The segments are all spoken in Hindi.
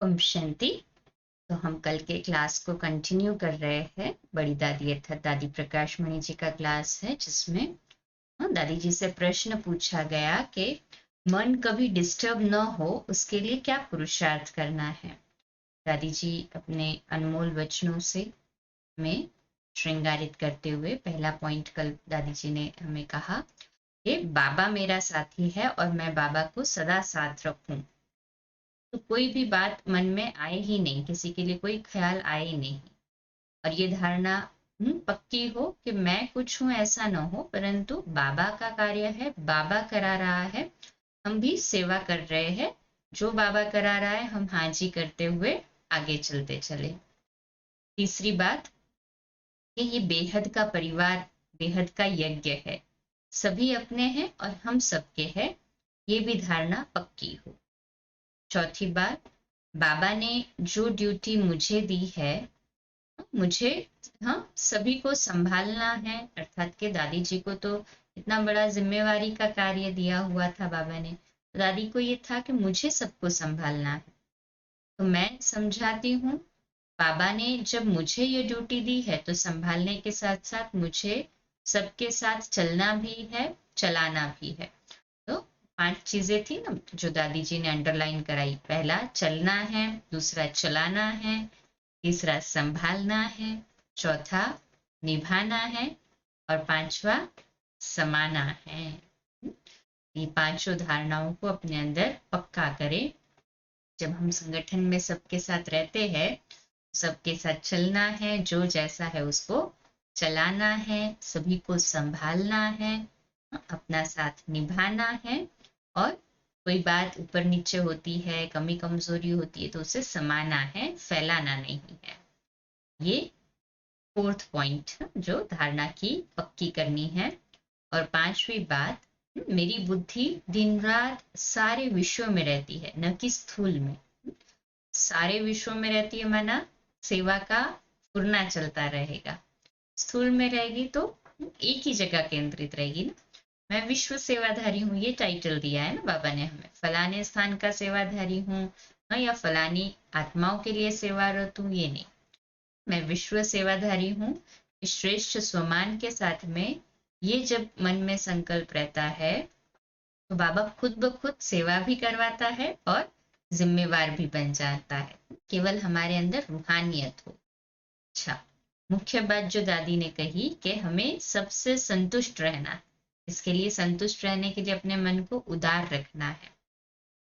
ओम शांति। तो हम कल के क्लास को कंटिन्यू कर रहे हैं। बड़ी दादी अर्थात दादी प्रकाश मणि जी का क्लास है, जिसमें दादी जी से प्रश्न पूछा गया कि मन कभी डिस्टर्ब न हो उसके लिए क्या पुरुषार्थ करना है। दादी जी अपने अनमोल वचनों से हमें श्रृंगारित करते हुए पहला पॉइंट कल दादी जी ने हमें कहा कि बाबा मेरा साथी है और मैं बाबा को सदा साथ रखूं। तो कोई भी बात मन में आए ही नहीं, किसी के लिए कोई ख्याल आए ही नहीं, और ये धारणा पक्की हो कि मैं कुछ हूं ऐसा न हो, परंतु बाबा का कार्य है, बाबा करा रहा है, हम भी सेवा कर रहे हैं, जो बाबा करा रहा है हम हाँ जी करते हुए आगे चलते चले। तीसरी बात कि ये बेहद का परिवार, बेहद का यज्ञ है, सभी अपने हैं और हम सबके हैं, ये भी धारणा पक्की हो। चौथी बात, बाबा ने जो ड्यूटी मुझे दी है, मुझे सभी को संभालना है, अर्थात के दादी जी को तो इतना बड़ा जिम्मेवारी का कार्य दिया हुआ था बाबा ने, तो दादी को ये था कि मुझे सबको संभालना है। तो मैं समझाती हूँ, बाबा ने जब मुझे ये ड्यूटी दी है तो संभालने के साथ साथ मुझे सबके साथ चलना भी है, चलाना भी है। तो 5 चीजें थी ना जो दादी जी ने अंडरलाइन कराई। पहला चलना है, दूसरा चलाना है, तीसरा संभालना है, चौथा निभाना है, और पांचवा समाना है। ये पांचों धारणाओं को अपने अंदर पक्का करें। जब हम संगठन में सबके साथ रहते हैं, सबके साथ चलना है, जो जैसा है उसको चलाना है, सभी को संभालना है, अपना साथ निभाना है, और कोई बात ऊपर नीचे होती है, कमी कमजोरी होती है तो उसे समाना है, फैलाना नहीं है। ये 4th पॉइंट जो धारणा की पक्की करनी है। और 5वीं बात, मेरी बुद्धि दिन रात सारे विश्व में रहती है, न कि स्थूल में। सारे विश्व में रहती है माना सेवा का फुरना चलता रहेगा। स्थूल में रहेगी तो एक ही जगह केंद्रित रहेगी ना। मैं विश्व सेवाधारी हूँ, ये टाइटल दिया है ना बाबा ने हमें, फलाने स्थान का सेवाधारी हूँ या फलानी आत्माओं के लिए सेवारत हूँ, ये नहीं। मैं विश्व सेवाधारी हूँ। श्रेष्ठ स्वमान के साथ में ये जब मन में संकल्प रहता है तो बाबा खुद ब खुद सेवा भी करवाता है और जिम्मेवार भी बन जाता है, केवल हमारे अंदर रूहानियत हो। अच्छा, मुख्य बात जो दादी ने कही कि हमें सबसे संतुष्ट रहना है। इसके लिए संतुष्ट रहने के लिए अपने मन को उदार रखना है।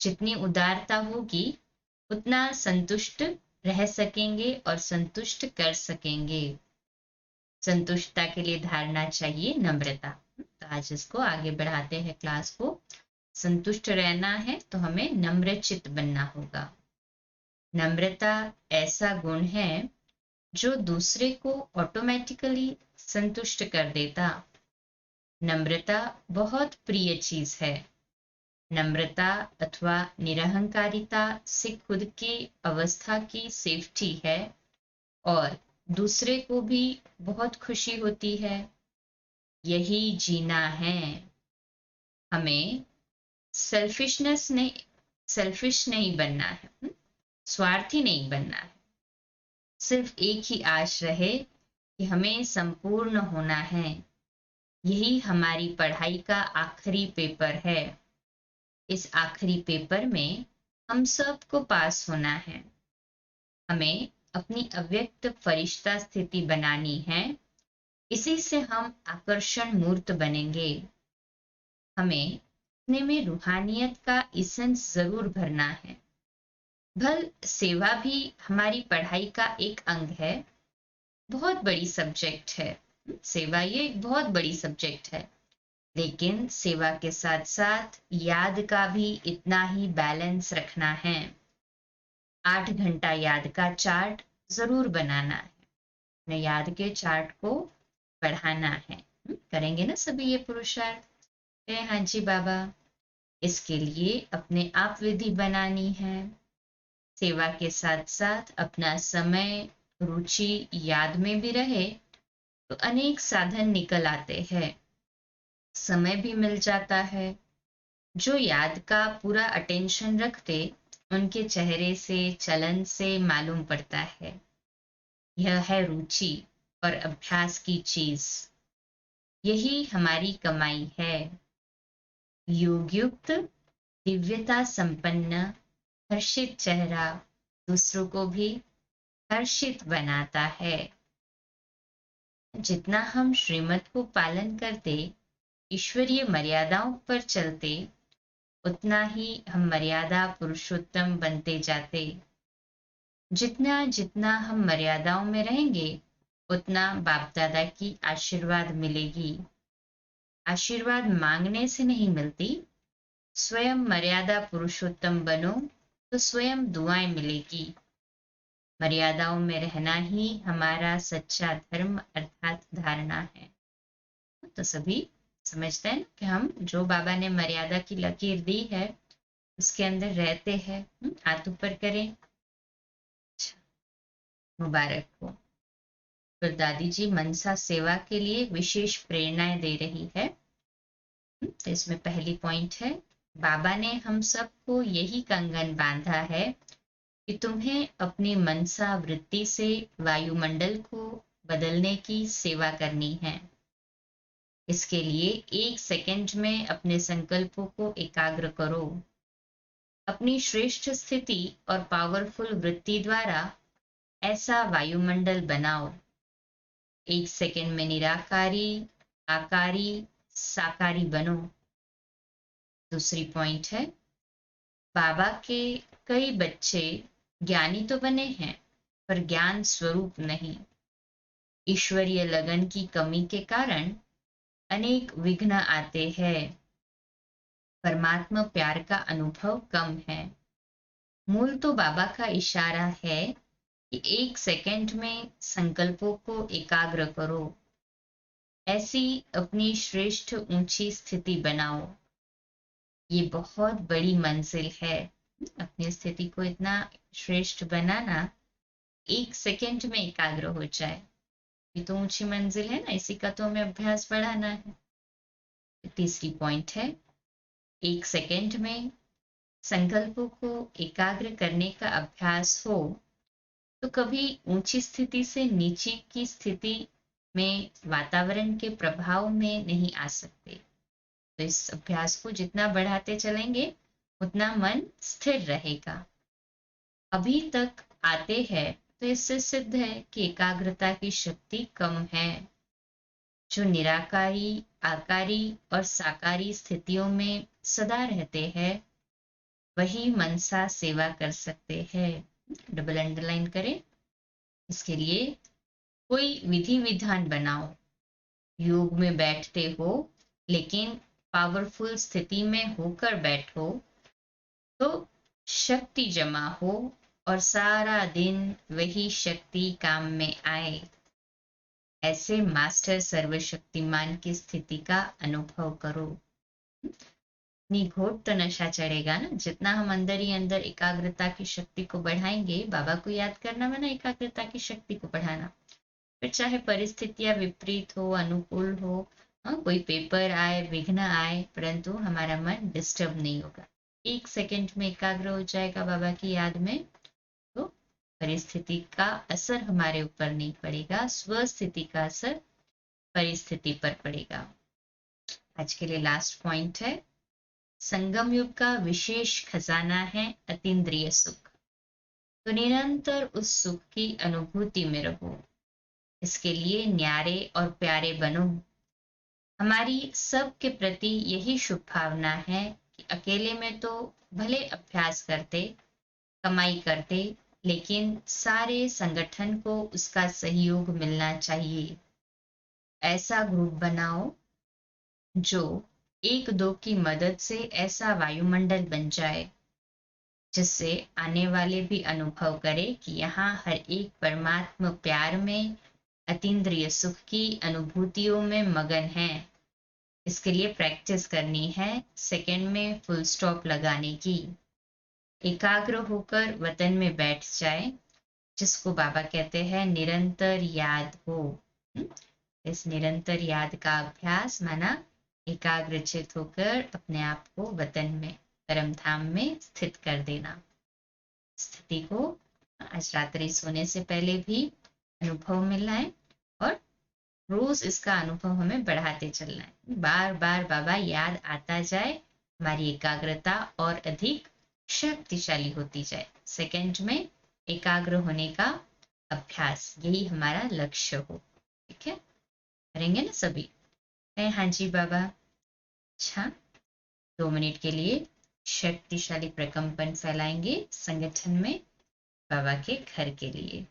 जितनी उदारता होगी उतना संतुष्ट रह सकेंगे और संतुष्ट कर सकेंगे। संतुष्टता के लिए धारणा चाहिए नम्रता। तो आज इसको आगे बढ़ाते हैं क्लास को। संतुष्ट रहना है तो हमें नम्र चित्त बनना होगा। नम्रता ऐसा गुण है जो दूसरे को ऑटोमेटिकली संतुष्ट कर देता। नम्रता बहुत प्रिय चीज है। नम्रता अथवा निरहंकारिता से खुद की अवस्था की सेफ्टी है और दूसरे को भी बहुत खुशी होती है। यही जीना है। हमें सेल्फिश नहीं बनना है, स्वार्थी नहीं बनना है। सिर्फ एक ही आश रहे कि हमें संपूर्ण होना है। यही हमारी पढ़ाई का आखिरी पेपर है। इस आखिरी पेपर में हम सबको पास होना है। हमें अपनी अव्यक्त फरिश्ता स्थिति बनानी है। इसी से हम आकर्षण मूर्त बनेंगे। हमें अपने में रूहानियत का इसेंस जरूर भरना है। भल सेवा भी हमारी पढ़ाई का एक अंग है, बहुत बड़ी सब्जेक्ट है। सेवा ये एक बहुत बड़ी सब्जेक्ट है, लेकिन सेवा के साथ साथ याद का भी इतना ही बैलेंस रखना है। 8 घंटा याद का चार्ट जरूर बनाना है। अपने याद के चार्ट को बढ़ाना है। करेंगे ना सभी ये पुरुषार्थ? हाँ जी बाबा। इसके लिए अपने आप विधि बनानी है। सेवा के साथ साथ अपना समय, रुचि याद में भी रहे तो अनेक साधन निकल आते हैं, समय भी मिल जाता है। जो याद का पूरा अटेंशन रखते उनके चेहरे से, चलन से मालूम पड़ता है। यह है रुचि और अभ्यास की चीज। यही हमारी कमाई है। योगयुक्त, दिव्यता संपन्न, हर्षित चेहरा दूसरों को भी हर्षित बनाता है। जितना हम श्रीमत को पालन करते, ईश्वरीय मर्यादाओं पर चलते, उतना ही हम मर्यादा पुरुषोत्तम बनते जाते। जितना जितना हम मर्यादाओं में रहेंगे, उतना बाप दादा की आशीर्वाद मिलेगी। आशीर्वाद मांगने से नहीं मिलती। स्वयं मर्यादा पुरुषोत्तम बनो तो स्वयं दुआएं मिलेगी। मर्यादाओं में रहना ही हमारा सच्चा धर्म अर्थात धारणा है। तो सभी समझते हैं कि हम जो बाबा ने मर्यादा की लकीर दी है उसके अंदर रहते हैं। हाथ ऊपर करें। मुबारक हो। तो दादी जी मनसा सेवा के लिए विशेष प्रेरणाएं दे रही है। तो इसमें पहली पॉइंट है, बाबा ने हम सबको यही कंगन बांधा है कि तुम्हें अपनी मनसा वृत्ति से वायुमंडल को बदलने की सेवा करनी है। इसके लिए 1 सेकंड में अपने संकल्पों को एकाग्र करो। अपनी श्रेष्ठ स्थिति और पावरफुल वृत्ति द्वारा ऐसा वायुमंडल बनाओ। 1 सेकंड में निराकारी, आकारी, साकारी बनो। दूसरी पॉइंट है, बाबा के कई बच्चे ज्ञानी तो बने हैं पर ज्ञान स्वरूप नहीं। ईश्वरीय लगन की कमी के कारण अनेक विघ्न आते हैं। परमात्मा प्यार का अनुभव कम है। मूल तो बाबा का इशारा है कि 1 सेकंड में संकल्पों को एकाग्र करो। ऐसी अपनी श्रेष्ठ ऊंची स्थिति बनाओ। ये बहुत बड़ी मंजिल है। अपनी स्थिति को इतना श्रेष्ठ बनाना, 1 सेकंड में एकाग्र हो जाए, ये तो ऊंची मंजिल है ना। इसी का तो हमें अभ्यास बढ़ाना है। तीसरी पॉइंट है, 1 सेकंड में संकल्पों को एकाग्र करने का अभ्यास हो तो कभी ऊंची स्थिति से नीचे की स्थिति में वातावरण के प्रभाव में नहीं आ सकते। तो इस अभ्यास को जितना बढ़ाते चलेंगे उतना मन स्थिर रहेगा। अभी तक आते हैं तो इससे सिद्ध है कि एकाग्रता की शक्ति कम है। जो निराकारी, आकारी और साकारी स्थितियों में सदा रहते हैं वही मनसा सेवा कर सकते हैं। डबल अंडरलाइन करें। इसके लिए कोई विधि विधान बनाओ। योग में बैठते हो लेकिन पावरफुल स्थिति में होकर बैठो तो शक्ति जमा हो और सारा दिन वही शक्ति काम में आए। ऐसे मास्टर सर्वशक्तिमान की स्थिति का अनुभव करो। निघोट तो नशा चढ़ेगा ना। जितना हम अंदर ही अंदर एकाग्रता की शक्ति को बढ़ाएंगे, बाबा को याद करना माना एकाग्रता की शक्ति को बढ़ाना। फिर चाहे परिस्थितियां विपरीत हो, अनुकूल हो, कोई पेपर आए, विघ्न आए, परंतु हमारा मन डिस्टर्ब नहीं होगा। 1 सेकंड में एकाग्र हो जाएगा बाबा की याद में, तो परिस्थिति का असर हमारे ऊपर नहीं पड़ेगा। स्वस्थिति का असर परिस्थिति पर पड़ेगा। आज के लिए लास्ट पॉइंट है, संगम युग का विशेष खजाना है अतीन्द्रिय सुख। तो निरंतर उस सुख की अनुभूति में रहो। इसके लिए न्यारे और प्यारे बनो। हमारी सब के प्रति यही शुभ भावना है कि अकेले में तो भले अभ्यास करते, कमाई करते, लेकिन सारे संगठन को उसका सहयोग मिलना चाहिए। ऐसा ग्रुप बनाओ जो 1-2 की मदद से ऐसा वायुमंडल बन जाए जिससे आने वाले भी अनुभव करें कि यहाँ हर एक परमात्मा प्यार में, अतीन्द्रिय सुख की अनुभूतियों में मगन है। इसके लिए प्रैक्टिस करनी है सेकंड में फुल स्टॉप लगाने की। एकाग्र होकर वतन में बैठ जाए, जिसको बाबा कहते हैं निरंतर याद हो। इस निरंतर याद का अभ्यास माना एकाग्रचित होकर अपने आप को वतन में, परम धाम में स्थित कर देना। स्थिति को आज रात्रि सोने से पहले भी अनुभव में लाएं और रोज इसका अनुभव हमें बढ़ाते चलना है। बार बार बाबा याद आता जाए, हमारी एकाग्रता और अधिक शक्तिशाली होती जाए। सेकंड में एकाग्र होने का अभ्यास, यही हमारा लक्ष्य हो। ठीक है, करेंगे ना सभी? हाँ जी बाबा। अच्छा, 2 मिनट के लिए शक्तिशाली प्रकंपन फैलाएंगे संगठन में बाबा के घर के लिए।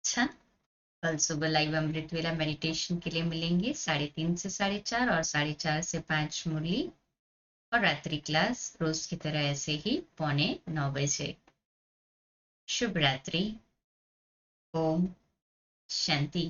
अच्छा, कल सुबह लाइव अमृत वेला मेडिटेशन के लिए मिलेंगे 3:30 से 4:30 और 4:30 से 5 मुरली, और रात्रि क्लास रोज की तरह ऐसे ही 8:45 बजे। शुभ रात्रि। ओम शांति।